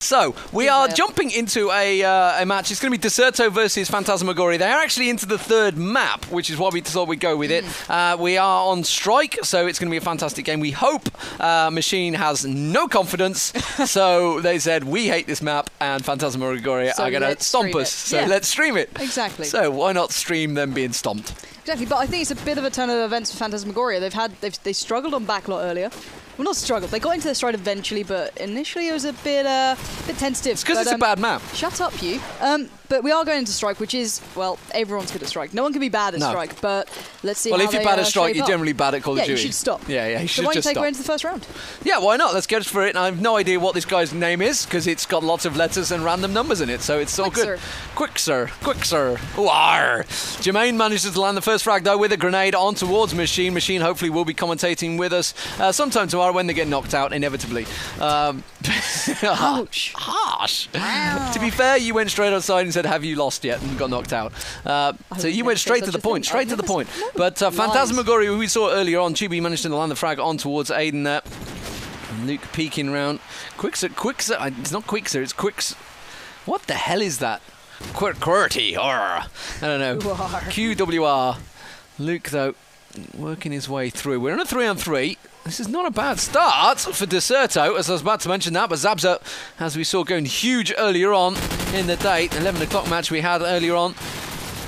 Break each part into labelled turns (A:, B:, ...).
A: So, we are jumping into a match. It's going to be Decerto versus Phantasmagoria. They are actually into the third map, which is why we thought we'd go with it. We are on strike, so it's going to be a fantastic game. We hope Machine has no confidence, so they said, we hate this map, and Phantasmagoria are going to stomp us. So let's stream it.
B: Exactly.
A: So why not stream them being stomped?
B: Exactly, but I think it's a bit of a turn of events for Phantasmagoria. They struggled on backlot earlier. Well, not struggled. They got into the stride eventually, but initially it was a bit tentative.
A: It's because it's a bad map.
B: Shut up, you. But we are going into strike, which is, well, everyone's good at strike. No one can be bad at strike, but let's see.
A: Well,
B: how
A: if you're bad at strike, you're generally bad at Call of Duty.
B: Yeah, you should stop.
A: Yeah, you should just stop.
B: So why don't you take away into the first round?
A: Yeah, why not? Let's go for it. And I have no idea what this guy's name is because it's got lots of letters and random numbers in it, so it's all good. Quixer. War. Jermaine manages to land the first frag though with a grenade on towards Machine. Machine hopefully will be commentating with us sometime tomorrow when they get knocked out, inevitably.
B: Ouch.
A: Harsh. To be fair, you went straight outside and said, "Have you lost yet?" and got knocked out. So you went straight to the point. But Phantasmagoria, who we saw earlier on, Chibi managed to land the frag on towards Aiden there. Luke peeking round. Quixer. It's not Quixer, it's Quix. What the hell is that? QWERTY. I don't know. QWR. Luke, though, working his way through. We're on a 3-on-3. This is not a bad start for Decerto, as I was about to mention that, but Zabza, as we saw, going huge earlier on in the day. 11 o'clock match we had earlier on.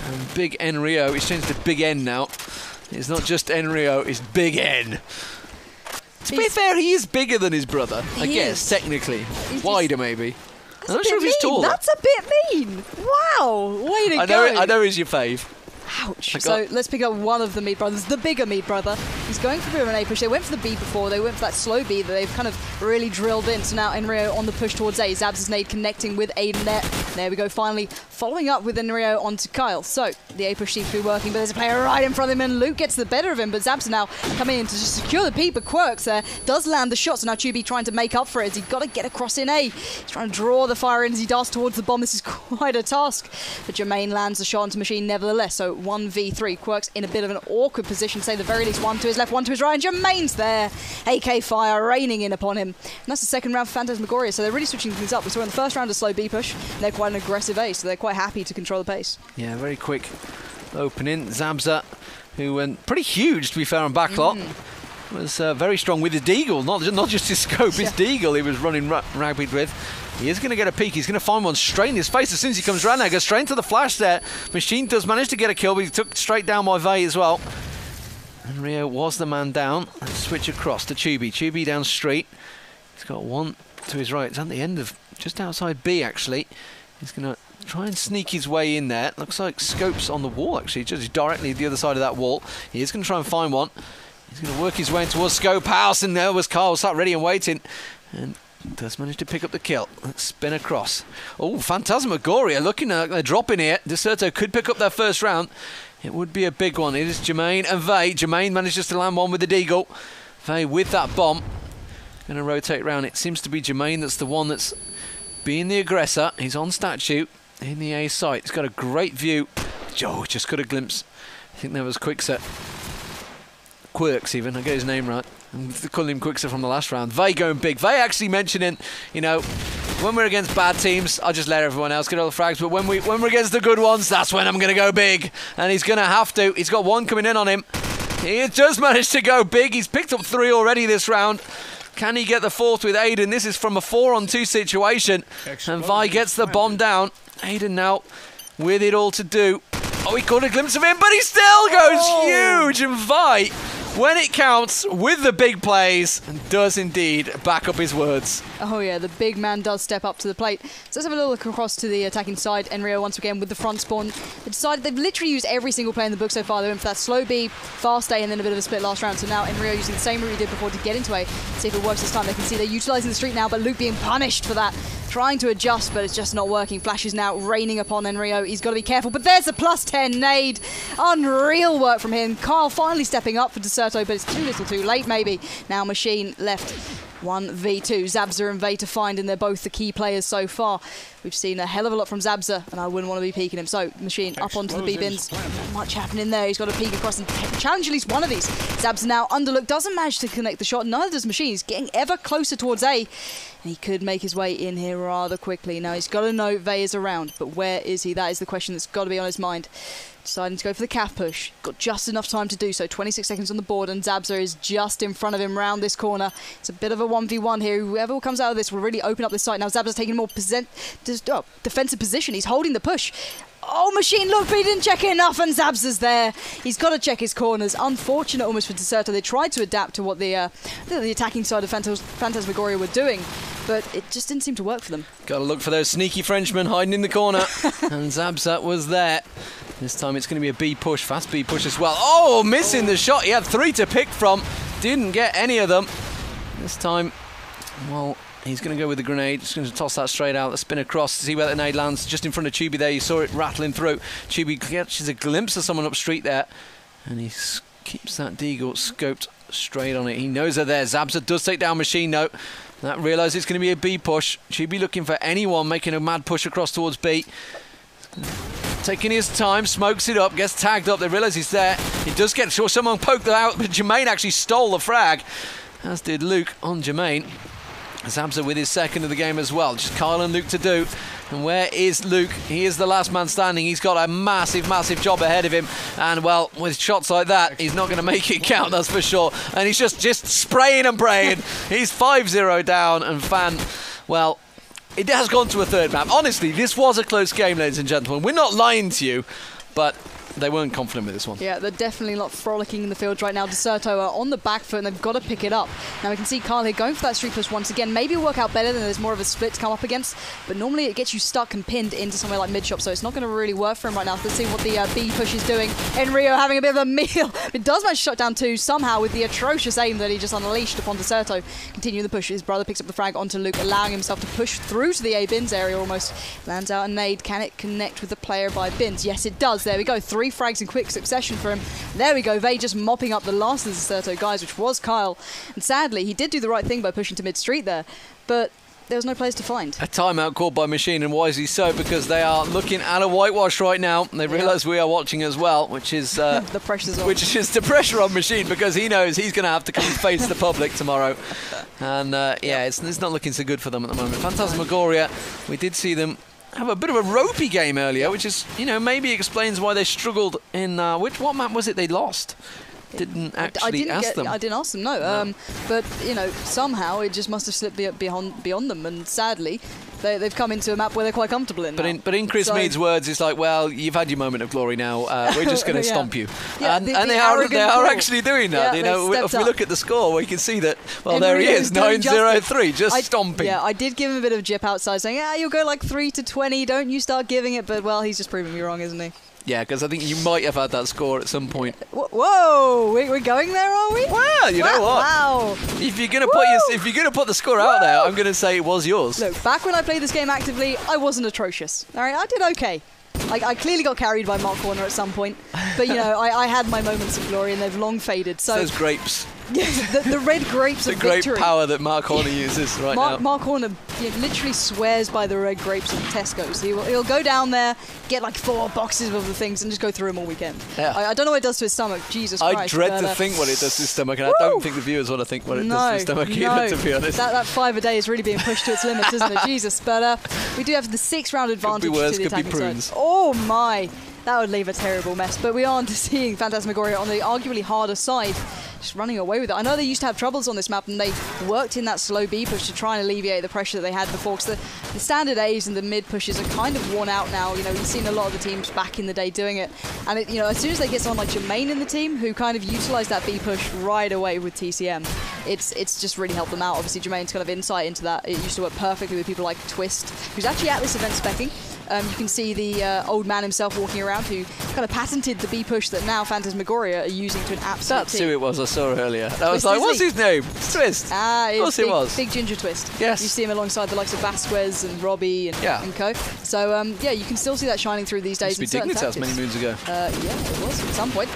A: And Big N Rio, he's changed to Big N now. It's not just N Rio, it's Big N. To be fair, he is bigger than his brother, I guess, technically. Wider, maybe. I'm not sure if he's taller.
B: That's a bit mean. Wow, way to go.
A: I know he's your fave.
B: Ouch. So let's pick up one of the Mead brothers, the bigger Mead brother. He's going for a bit of an A push. They went for the B before. They went for that slow B that they've kind of really drilled in. So now Enrio on the push towards A. Zabs' nade connecting with Aiden there. There we go, finally following up with Enrio onto Kyle. So the A push seems to be working, but there's a player right in front of him, and Luke gets the better of him. But Zabs now coming in to just secure the B, but Quirks there does land the shot. So now Chubi trying to make up for it as he's got to get across in A. He's trying to draw the fire in as he darts towards the bomb. This is quite a task. But Jermaine lands the shot onto Machine nevertheless. So 1v3. Quirks in a bit of an awkward position, say the very least. One to his left, one to his right, and Jermaine's there. AK fire raining in upon him. And that's the second round for Phantasmagoria, so they're really switching things up. We saw in the first round a slow B push, and they're quite an aggressive A, so they're quite happy to control the pace. Yeah, very quick opening. Zabza, who went pretty huge, to be fair, on backlot, was very strong with his deagle, not just his scope, his deagle he was running rapid with. He is going to get a peek. He's going to find one straight in his face as soon as he comes around there. Goes straight into the flash there. Machine does manage to get a kill, but he took straight down by Vey as well. And Rio was the man down. Let's switch across to Chubi. Chubi down street. He's got one to his right. It's at the end of, just outside B, actually. He's going to try and sneak his way in there. Looks like Scope's on the wall, actually, just directly the other side of that wall. He is going to try and find one. He's going to work his way towards Scope House, and there was Carl sat ready and waiting. And does manage to pick up the kill. Let's spin across. Oh, Phantasmagoria looking like they're dropping here. Decerto could pick up their first round. It would be a big one. It is Jermaine and Vey. Jermaine manages to land one with the deagle. Vey with that bomb. Going to rotate round. It seems to be Jermaine that's the one that's being the aggressor. He's on statue in the A site. He's got a great view. Joe just got a glimpse. I think that was Quixer. Quirks even, I get his name right. I'm calling him Quixer from the last round. Vey going big. Vey actually mentioning, you know, when we're against bad teams, I'll just let everyone else get all the frags, but when we're against the good ones, that's when I'm going to go big. And he's going to have to. He's got one coming in on him. He just managed to go big. He's picked up 3 already this round. Can he get the 4th with Aiden? This is from a 4-on-2 situation. And Vey gets the bomb down. Aiden now with it all to do. Oh, he caught a glimpse of him, but he still goes huge. And Vey, when it counts with the big plays, does indeed back up his words. Oh yeah, the big man does step up to the plate. So let's have a little look across to the attacking side. Enrio once again with the front spawn. They decided they've literally used every single play in the book so far. They went for that slow B, fast A, and then a bit of a split last round. So now Enrio using the same route he did before to get into A. See if it works this time. They can see they're utilising the street now, but Luke being punished for that. Trying to adjust, but it's just not working. Flash is now raining upon Enrio. He's got to be careful, but there's a +10 nade. Unreal work from him. Carl finally stepping up for Decerto, but it's too little too late maybe. Now Machine left 1v2. Zabza and Vay to find, and they're both the key players so far. We've seen a hell of a lot from Zabza, and I wouldn't want to be peeking him. So, Machine up onto the B-bins. Not much happening there. He's got to peek across and challenge at least one of these. Zabza now underlook, doesn't manage to connect the shot. Neither does Machine. He's getting ever closer towards A. And he could make his way in here rather quickly. Now, he's got to know Vay is around, but where is he? That is the question that's got to be on his mind. Deciding to go for the calf push. Got just enough time to do so. 26 seconds on the board, and Zabza is just in front of him round this corner. It's a bit of a 1v1 here. Whoever comes out of this will really open up this site. Now Zabza's taking a more defensive position. He's holding the push. Oh, Machine, look, but he didn't check it enough, and Zabza's there. He's got to check his corners. Unfortunate almost for decerto. They tried to adapt to what the attacking side of Phantasmagoria were doing, but it just didn't seem to work for them.
A: Got to look for those sneaky Frenchmen hiding in the corner, and Zabza was there. This time it's going to be a B push, fast B push as well. Oh, missing the shot. He had 3 to pick from. Didn't get any of them. This time, well, he's going to go with the grenade. Just going to toss that straight out. The spin across to see where the grenade lands. Just in front of Tubi there. You saw it rattling through. Tubi catches a glimpse of someone up street there. And he keeps that Deagle scoped straight on it. He knows they're there. Zabza does take down Machine, though. That realises it's going to be a B push. Tubi looking for anyone making a mad push across towards B. Taking his time, smokes it up, gets tagged up. They realise he's there. He does get sure someone poked them out, but Jermaine actually stole the frag, as did Luke on Jermaine. Zabza with his second of the game as well. Just Kyle and Luke to do. And where is Luke? He is the last man standing. He's got a massive, massive job ahead of him. And, well, with shots like that, he's not going to make it count, that's for sure. And he's just spraying and praying. He's 5-0 down, and Fan, well, it has gone to a third map. Honestly, this was a close game, ladies and gentlemen. We're not lying to you, but they weren't confident with this one.
B: Yeah, they're definitely not frolicking in the field right now. decerto are on the back foot, and they've got to pick it up. Now we can see Kyle here going for that street push once again. Maybe it'll work out better than there's more of a split to come up against, but normally it gets you stuck and pinned into somewhere like mid-shop, so it's not going to really work for him right now. Let's see what the B push is doing. Enrio having a bit of a meal. It does manage to shut down 2 somehow with the atrocious aim that he just unleashed upon decerto. Continuing the push, his brother picks up the frag onto Luke, allowing himself to push through to the A-bins area almost. Lands out a nade. Can it connect with the player by bins? Yes, it does. There we go. 3 frags in quick succession for him. There we go. Vay just mopping up the last of the decerto guys, which was Kyle. And sadly, he did do the right thing by pushing to mid-street there, but there was no players to find. A
A: timeout called by Machine, and wisely so, because they are looking at a whitewash right now. They realise we are watching as well, which is
B: the pressure's on.
A: Which is the pressure on Machine, because he knows he's going to have to come face the public tomorrow. And yeah, it's not looking so good for them at the moment. Phantasmagoria, we did see them have a bit of a ropey game earlier, which is, you know, maybe explains why they struggled in what map was it they lost? Didn't actually ask them.
B: I didn't ask them, no. But, you know, somehow it just must have slipped beyond them, and sadly, they've come into a map where they're quite comfortable in.
A: But in Chris Mead's words, it's like, well, you've had your moment of glory now. We're just going to stomp you.
B: Yeah,
A: and they are actually doing that. You know, if we look at the score, we can see that. Well, there he is, 9-0-3, just stomping.
B: Yeah, I did give him a bit of a jip outside, saying, you'll go like 3-20. Don't you start giving it? But well, he's just proving me wrong, isn't he?
A: Yeah, because I think you might have had that score at some point.
B: Whoa, we're going there, are we?
A: Well, you know what?
B: Wow.
A: If you're gonna put the score out there, I'm gonna say it was yours.
B: Look, back when I played this game actively, I wasn't atrocious. All right, I did okay. I clearly got carried by Mark Corner at some point, but you know, I had my moments of glory, and they've long faded. So
A: those grapes.
B: the red grapes of victory.
A: The great power that Mark Horner uses now.
B: Mark Horner literally swears by the red grapes of Tesco's. He'll go down there, get like 4 boxes of the things, and just go through them all weekend. Yeah. I don't know what it does to his stomach. Jesus Christ.
A: I dread to think what it does to his stomach, and I don't think the viewers want to think what it does to his stomach either, to be honest.
B: That 5 a day is really being pushed to its limits, isn't it? Jesus. But we do have the 6-round advantage
A: could be worse,
B: to the
A: could be
B: attacking
A: prunes.
B: side. Oh my. That would leave a terrible mess. But we are on to seeing Phantasmagoria on the arguably harder side, just running away with it. I know they used to have troubles on this map, and they worked in that slow B push to try and alleviate the pressure that they had before, because the standard A's and the mid pushes are kind of worn out now. You know, we've seen a lot of the teams back in the day doing it, and you know, as soon as they get someone like Jermaine in the team, who kind of utilised that B push right away with TCM, it's just really helped them out. Obviously, Jermaine's kind of insight into that. It used to work perfectly with people like Twist, who's actually at this event speccing. You can see the old man himself walking around, who kind of patented the B push that now Phantasmagoria are using to an absolute
A: That's who it was I saw earlier. That was like, what's his name? It's Twist.
B: Of
A: course it was.
B: Big Ginger Twist.
A: Yes.
B: You see him alongside the likes of Vasquez and Robbie and co. So, yeah, you can still see that shining through these days.
A: Used to be Dignitas many moons ago.
B: Yeah, it was at some point.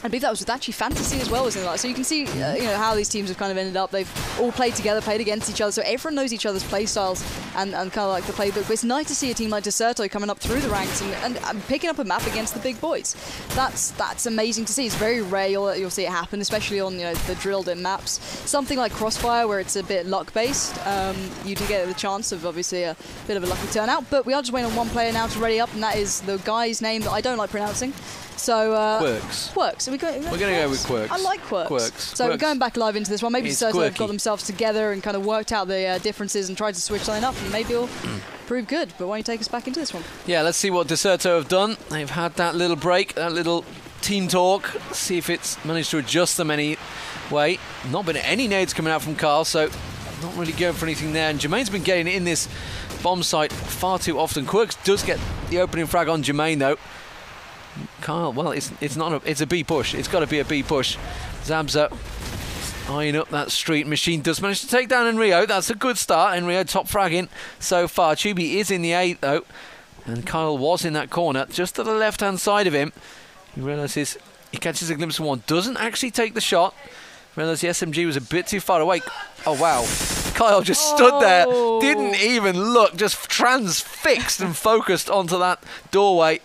B: I believe that was with actually Fantasy as well, wasn't it? So you can see, how these teams have kind of ended up. They've all played together, played against each other, so everyone knows each other's play styles and kind of like the playbook. But it's nice to see a team like decerto coming up through the ranks and picking up a map against the big boys. That's amazing to see. It's very rare you'll see it happen, especially on the drilled-in maps. Something like Crossfire, where it's a bit luck-based, you do get the chance of obviously a bit of a lucky turnout. But we are just waiting on one player now to ready up, and that is the guy's name that I don't like pronouncing. So Quirks. We're going to
A: go with Quirks.
B: I like Quirks. So we're going back live into this one. Maybe decerto have got themselves together and kind of worked out the differences and tried to switch something up, and maybe it'll prove good. But why don't you take us back into this one?
A: Yeah, let's see what decerto have done. They've had that little break, that little team talk. See if it's managed to adjust them anyway. Not been any nades coming out from Carl, so not really going for anything there. And Jermaine's been getting in this bomb site far too often. Quirks does get the opening frag on Jermaine though. Kyle, well, it's a B push. It's got to be a B push. Zabza eyeing up that street. Machine does manage to take down Enrio. That's a good start. Enrio top fragging so far. Chubi is in the 8 though, and Kyle was in that corner just to the left-hand side of him. He realises he catches a glimpse of one. Doesn't actually take the shot. Realised the SMG was a bit too far away. Oh wow! Kyle just stood there, didn't even look, just transfixed and focused onto that doorway.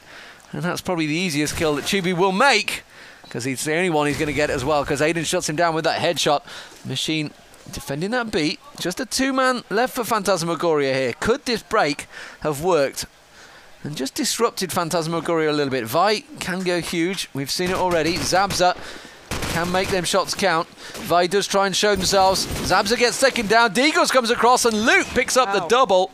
A: And that's probably the easiest kill that Chubi will make, because he's the only one he's going to get as well, because Aiden shuts him down with that headshot. Machine defending that beat. Just a 2-man left for Phantasmagoria here. Could this break have worked and just disrupted Phantasmagoria a little bit? Vi can go huge. We've seen it already. Zabza can make them shots count. Vi does try and show themselves. Zabza gets taken down. Deagles comes across and Luke picks up the double.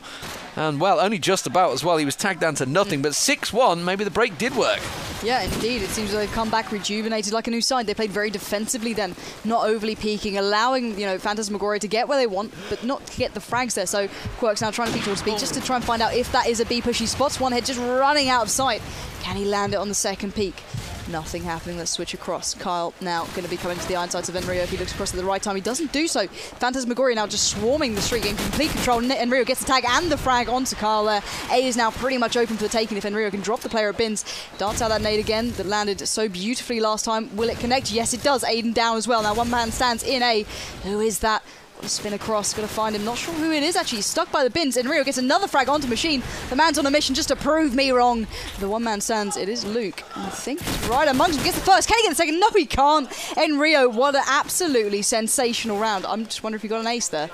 A: And, well, only just about as well. He was tagged down to nothing, but 6-1, maybe the break did work. Yeah,
B: indeed. It seems like they've come back rejuvenated like a new side. They played very defensively then, not overly peeking, allowing, Phantasmagoria to get where they want, but not to get the frags there. So Quirk's now trying to peek towards B just to try and find out if that is a B push. He spots one head just running out of sight. Can he land it on the second peak? Nothing happening. Let's switch across. Kyle now going to be coming to the iron sights of Enrio if he looks across at the right time. He doesn't do so. Phantasmagoria now just swarming the street in complete control. Enrio gets the tag and the frag onto Kyle there. A is now pretty much open for the taking if Enrio can drop the player at bins. Darts out that nade again that landed so beautifully last time. Will it connect? Yes, it does. Aiden down as well. Now one man stands in A. Who is that? Spin across, gonna find him. Not sure who it is actually. He's stuck by the bins. Enrio gets another frag onto Machine. The man's on a mission just to prove me wrong. The one man stands. It is Luke. I think he's right amongst them. Gets the first. Can he get the second? No, he can't. Enrio, what an absolutely sensational round. I'm just wondering if he got an ace there.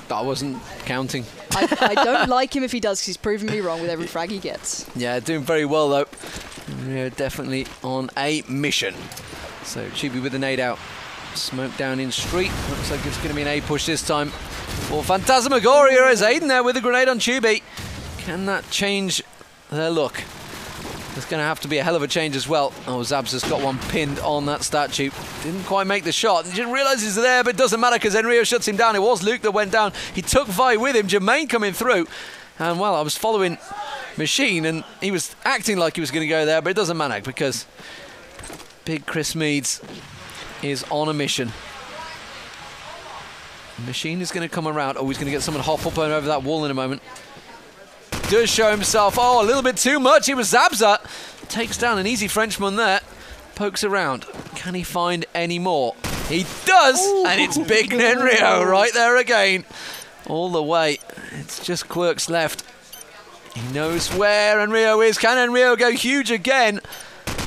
A: I wasn't counting.
B: I don't like him if he does, because he's proven me wrong with every frag he gets.
A: Yeah, doing very well though. Enrio definitely on a mission. So Chubi with the nade out. Smoke down in street. Looks like it's going to be an A push this time for Phantasmagoria as Aiden there with a grenade on Chubi. Can that change their look? There's going to have to be a hell of a change as well. Oh, Zabs has got one pinned on that statue. Didn't quite make the shot. He didn't realise he's there, but it doesn't matter because Enrio shuts him down. It was Luke that went down. He took Vi with him. Jermaine coming through. And, well, I was following Machine and he was acting like he was going to go there, but it doesn't matter because big Chris Meads is on a mission. Machine is going to come around. Oh, he's going to get someone hop up over that wall in a moment. Does show himself. Oh, a little bit too much. It was Zabza. Takes down an easy Frenchman there. Pokes around. Can he find any more? He does! Ooh. And it's Big Enrio right there again. All the way. It's just Quirks left. He knows where Enrio is. Can Enrio go huge again?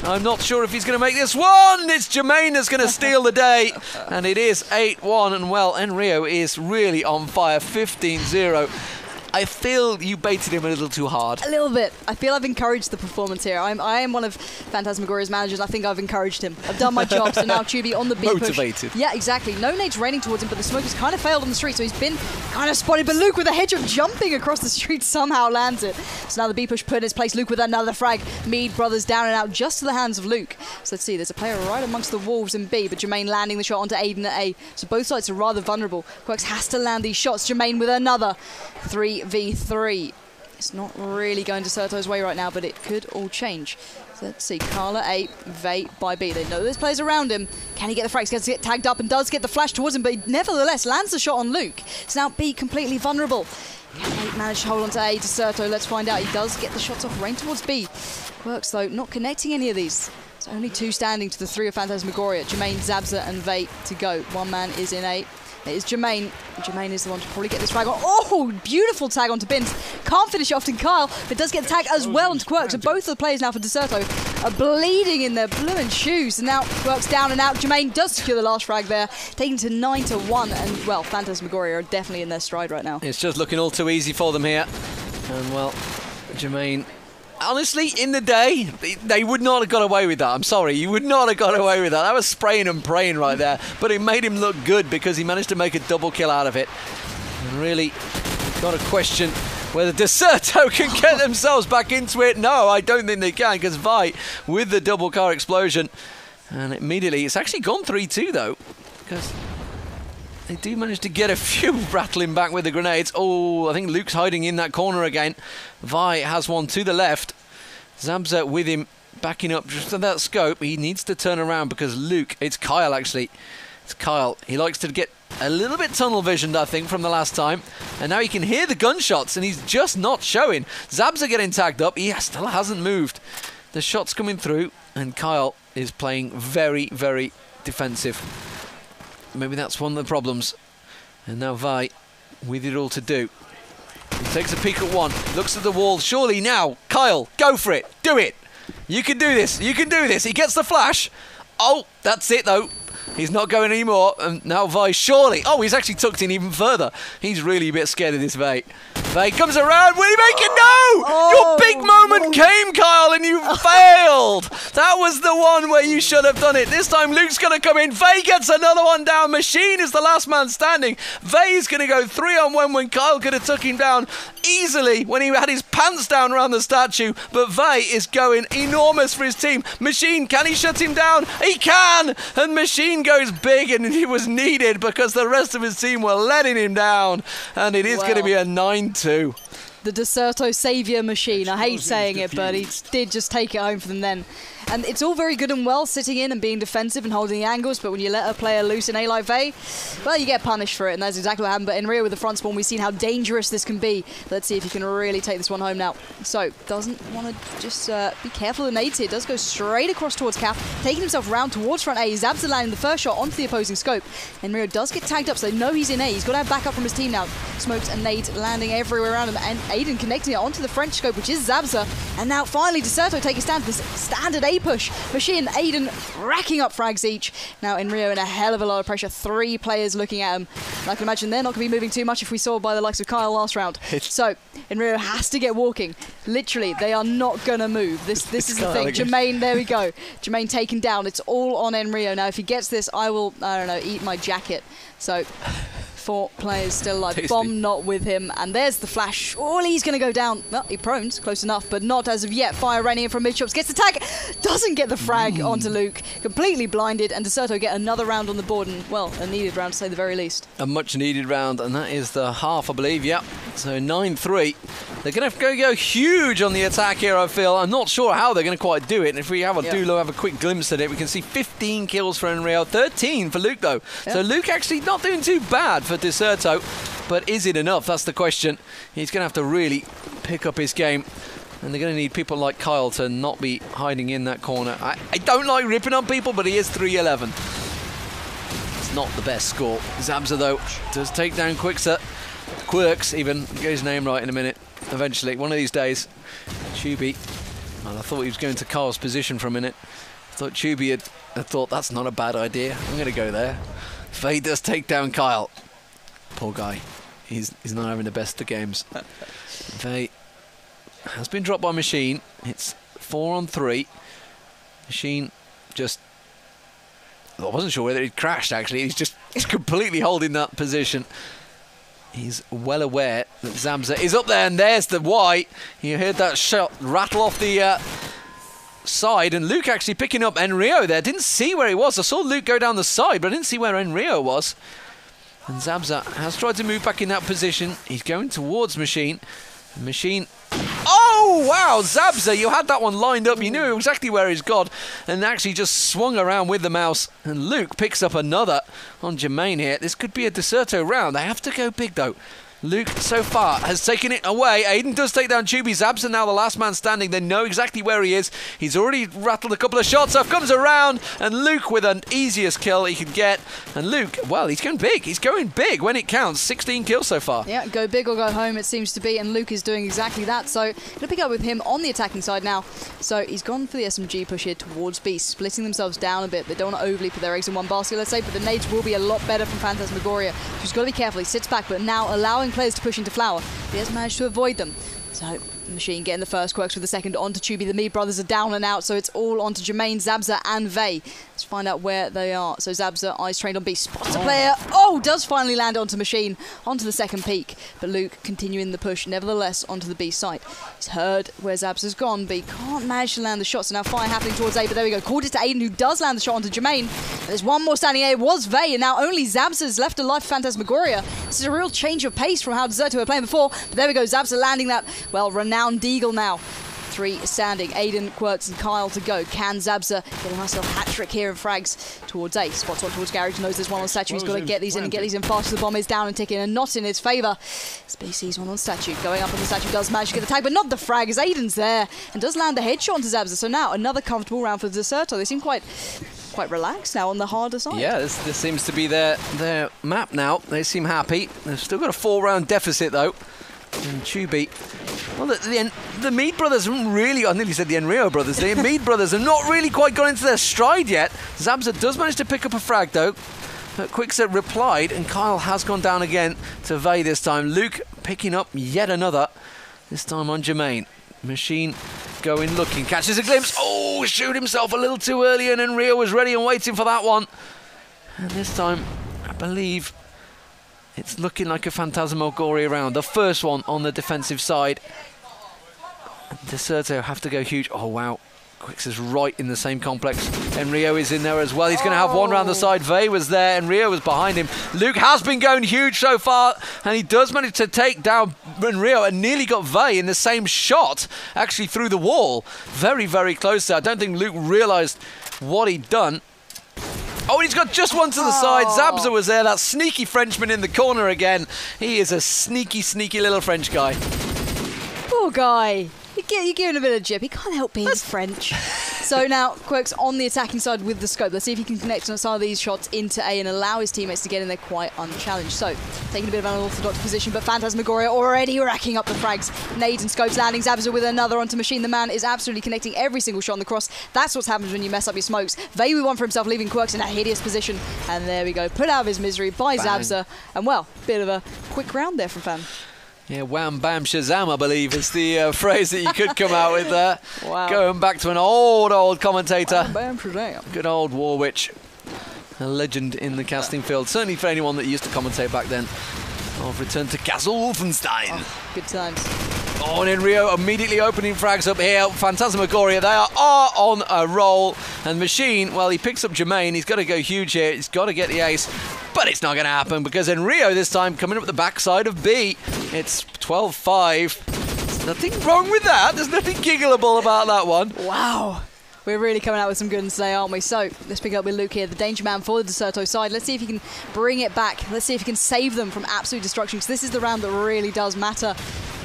A: I'm not sure if he's going to make this one. It's Jermaine that's going to steal the day. And it is 8-1. And, well, Enrio is really on fire. 15-0. I feel you baited him a little too hard. A
B: little bit. I feel I've encouraged the performance here. I am one of Phantasmagoria's managers. I think I've encouraged him. I've done my job, so now Chubi on the B push.
A: Motivated.
B: Yeah, exactly. No nades raining towards him, but the smoke has kind of failed on the street, so he's been kind of spotted. But Luke with a headshot jumping across the street somehow lands it. So now the B push put in its place. Luke with another frag. Mead brothers down and out just to the hands of Luke. So let's see. There's a player right amongst the wolves in B, but Jermaine landing the shot onto Aiden at A. So both sides are rather vulnerable. Quirks has to land these shots. Jermaine with another 3v3. It's not really going decerto's way right now, but it could all change. So let's see. Carla A, Vate by B. They know there's players around him. Can he get the frags? Gets to get tagged up and does get the flash towards him, but he nevertheless lands the shot on Luke. So now B completely vulnerable. Can Vate manage to hold on to A? Decerto, let's find out. He does get the shots off range towards B. Works though, not connecting any of these. It's only 2 standing to the 3 of Phantasmagoria. Jermaine, Zabza, and Vate to go. 1 man is in 8. It is Jermaine. Jermaine is the one to probably get this frag on. Oh, beautiful tag onto Bins. Can't finish off in Kyle, but does get the tag as well onto Quirk. So both of the players now for decerto are bleeding in their bloomin' shoes. And now Quirk's down and out. Jermaine does secure the last frag there, taking to 9-1. And, well, Phantasmagoria are definitely in their stride right now.
A: It's just looking all too easy for them here. And, well, Jermaine... Honestly, in the day, they would not have got away with that. I'm sorry, you would not have got away with that. That was spraying and praying right there. But it made him look good because he managed to make a double kill out of it. And really, got to question whether decerto can get themselves back into it. No, I don't think they can, because Vi with the double car explosion. And immediately, it's actually gone 3-2 though, because they do manage to get a few rattling back with the grenades. Oh, I think Luke's hiding in that corner again. Vi has one to the left. Zabza with him, backing up just at that scope. He needs to turn around because Luke, it's Kyle actually. It's Kyle. He likes to get a little bit tunnel visioned, I think, from the last time. And now he can hear the gunshots and he's just not showing. Zabza getting tagged up. He still hasn't moved. The shot's coming through and Kyle is playing very, very defensive. Maybe that's one of the problems. And now Vi with it all to do. He takes a peek at one, looks at the wall. Surely now, Kyle, go for it. Do it. You can do this. You can do this. He gets the flash. Oh, that's it though. He's not going anymore. And now Vi, surely. Oh, he's actually tucked in even further. He's really a bit scared of this Vate. Vate comes around. Will he make it? No! Your big moment came, Kyle, and you failed. That was the one where you should have done it. This time Luke's going to come in. Vate gets another one down. Machine is the last man standing. Vate's going to go 3-on-1 when Kyle could have took him down easily when he had his pants down around the statue. But Vate is going enormous for his team. Machine, can he shut him down? He can! And Machine goes big, and he was needed because the rest of his team were letting him down. And it is going to be a 9-2.
B: The decerto saviour machine. I hate saying it, but he did just take it home for them then. And it's all very good and well sitting in and being defensive and holding the angles, but when you let a player loose in A like Vay, well, you get punished for it, and that's exactly what happened. But in Rio with the front spawn, we've seen how dangerous this can be. Let's see if he can really take this one home now. So, doesn't want to just be careful of the nades here. Does go straight across towards Cap, taking himself round towards front A. He's absolutely landing the first shot onto the opposing scope. And Rio does get tagged up, so they know he's in A. He's got to have backup from his team now. Smokes and nades landing everywhere around him, and Aiden connecting it onto the French scope, which is Zabza. And now finally decerto take a stand for this standard A push. Machine and Aiden racking up frags each. Now in Rio in a hell of a lot of pressure. 3 players looking at him. And I can imagine they're not going to be moving too much if we saw by the likes of Kyle last round. So in Rio has to get walking. Literally, they are not going to move. This is the thing. Jermaine, there we go. Jermaine taken down. It's all on Enrio. Now if he gets this, I will, I don't know, eat my jacket. So 4 players still alive. Tasty. Bomb not with him. And there's the flash. Surely he's going to go down. Well, he prones. Close enough, but not as of yet. Fire raining in from mid-shops. Gets the tag. Doesn't get the frag onto Luke. Completely blinded. And decerto get another round on the board. And, well, a needed round to say the very least.
A: A much needed round. And that is the half, I believe. Yep. So 9-3. They're going to have to go huge on the attack here, I feel. I'm not sure how they're going to quite do it. And if we have a quick glimpse at it, we can see 15 kills for Enrio. 13 for Luke, though. Yep. So Luke actually not doing too bad for decerto. But is it enough? That's the question. He's going to have to really pick up his game. And they're going to need people like Kyle to not be hiding in that corner. I don't like ripping on people, but he is 3-11. It's not the best score. Zabza, though, does take down Quirks, even. Get his name right in a minute. Eventually, one of these days. Tubi. And I thought he was going to Kyle's position for a minute. I thought Tubi had thought, that's not a bad idea. I'm going to go there. Faye does take down Kyle. Poor guy. He's not having the best of games. Faye has been dropped by Machine. It's 4-on-3. Machine just... I wasn't sure whether he'd crashed, actually. He's just completely holding that position. He's well aware that Zabza is up there, and there's the white. You heard that shot rattle off the side, and Luke actually picking up Enrio there. Didn't see where he was. I saw Luke go down the side, but I didn't see where Enrio was. And Zabza has tried to move back in that position. He's going towards Machine. Machine... Oh, wow, Zabza, you had that one lined up. You knew exactly where he's gone, and actually just swung around with the mouse. And Luke picks up another on Jermaine here. This could be a decerto round. They have to go big, though. Luke, so far, has taken it away. Aiden does take down Chubby. Zabza now the last man standing. They know exactly where he is. He's already rattled a couple of shots off, comes around, and Luke with an easiest kill he could get. And Luke, well, he's going big. He's going big when it counts. 16 kills so far.
B: Yeah, go big or go home, it seems to be, and Luke is doing exactly that. So, going to pick up with him on the attacking side now. So, he's gone for the SMG push here towards B, splitting themselves down a bit. They don't want to overly put their eggs in one basket, let's say, but the nades will be a lot better from Phantasmagoria. He's got to be careful. He sits back, but now allowing players to push into Flower. He has managed to avoid them. So, Machine getting the first, Quirks with the second, onto Chubby. The Mead brothers are down and out, so it's all onto Jermaine, Zabza, and Vey. Let's find out where they are. So Zabza, eyes trained on B, spots a player. Oh, does finally land onto Machine, onto the second peak. But Luke continuing the push, nevertheless, onto the B site. He's heard where Zabza's gone, but he can't manage to land the shot. So now fire happening towards A, but there we go. Called it to Aiden, who does land the shot onto Jermaine. And there's one more standing A. It was Vey, and now only Zabza's left alive for Phantasmagoria. This is a real change of pace from how decerto were playing before. But there we go, Zabza landing that, well, renowned Deagle now. 3 standing. Aiden, Quirks, and Kyle to go. Can Zabza get a nice little hat-trick here in frags towards A. Spots on towards Garage, knows there's one on Statue. He's got to get these in and get these in fast. The bomb is down and ticking and not in his favour. Sees one on Statue. Going up on the Statue, does manage to get the tag, but not the frag as Aiden's there and does land a headshot onto Zabza. So now another comfortable round for decerto. They seem quite relaxed now on the harder side.
A: Yeah, this seems to be their map now. They seem happy. They've still got a 4-round deficit though. And Chubby, well, the Mead brothers haven't really, I nearly said the Enrio brothers, the Mead brothers have not really quite got into their stride yet. Zabza does manage to pick up a frag though. Quickset replied, and Kyle has gone down again to Vey this time. Luke picking up yet another, this time on Jermaine. Machine going looking, catches a glimpse. Oh, shoot himself a little too early, and Enrio was ready and waiting for that one. And this time, I believe it's looking like a Phantasmagoria round. The first one on the defensive side. decerto have to go huge. Oh, wow. Quicks is right in the same complex. Enrio is in there as well. He's going to have one round the side. Vey was there. Enrio was behind him. Luke has been going huge so far, and he does manage to take down Enrio and nearly got Vey in the same shot, actually through the wall. Very, very close there. I don't think Luke realised what he'd done. Oh, he's got just one to the side. Zabza was there. That sneaky Frenchman in the corner again. He is a sneaky, sneaky little French guy.
B: Poor guy. You're giving a bit of jib. He can't help being French. So now, Quirks on the attacking side with the scope. Let's see if he can connect on some of these shots into A and allow his teammates to get in there quite unchallenged. So, taking a bit of an unorthodox position, but Phantasmagoria already racking up the frags. Nades and scopes landing. Zabza with another onto Machine. The man is absolutely connecting every single shot on the cross. That's what happens when you mess up your smokes. Vey with one for himself, leaving Quirks in a hideous position. And there we go. Put out of his misery by Zabza. And well, bit of a quick round there from Fan.
A: Yeah, wham, bam, shazam, I believe, is the phrase that you could come out with there.
B: Wow.
A: Going back to an old commentator.
B: Wham, bam, shazam.
A: Good old Warwitch. A legend in the casting field. Certainly for anyone that used to commentate back then. I've returned to Castle Wolfenstein.
B: Oh, good times.
A: Oh, and Enrio immediately opening frags up here. Phantasmagoria, they are on a roll. And Machine, well, he picks up Jermaine. He's got to go huge here. He's got to get the ace. But it's not going to happen because Enrio this time coming up the backside of B. It's 12-5. There's nothing wrong with that. There's nothing giggleable about that one.
B: Wow. We're really coming out with some goodness today, aren't we? So, let's pick up with Luke here, the danger man for the decerto side. Let's see if he can bring it back. Let's see if he can save them from absolute destruction, because this is the round that really does matter.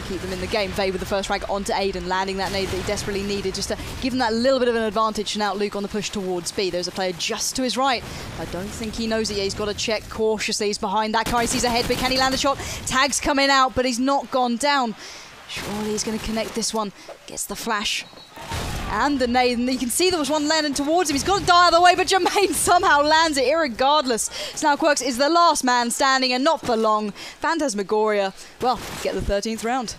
B: Keep them in the game. Vey with the first frag onto Aiden, landing that nade that he desperately needed, just to give him that little bit of an advantage. Now Luke on the push towards B. There's a player just to his right. I don't think he knows it yet. He's got to check cautiously. He's behind that car. He sees a head, but can he land a shot? Tag's coming out, but he's not gone down. Surely he's going to connect this one. Gets the flash. And the nade, and you can see there was one landing towards him. He's got to die out of the way, but Jermaine somehow lands it irregardless. So now Quirks is the last man standing, and not for long. Phantasmagoria, well, get the 13th round.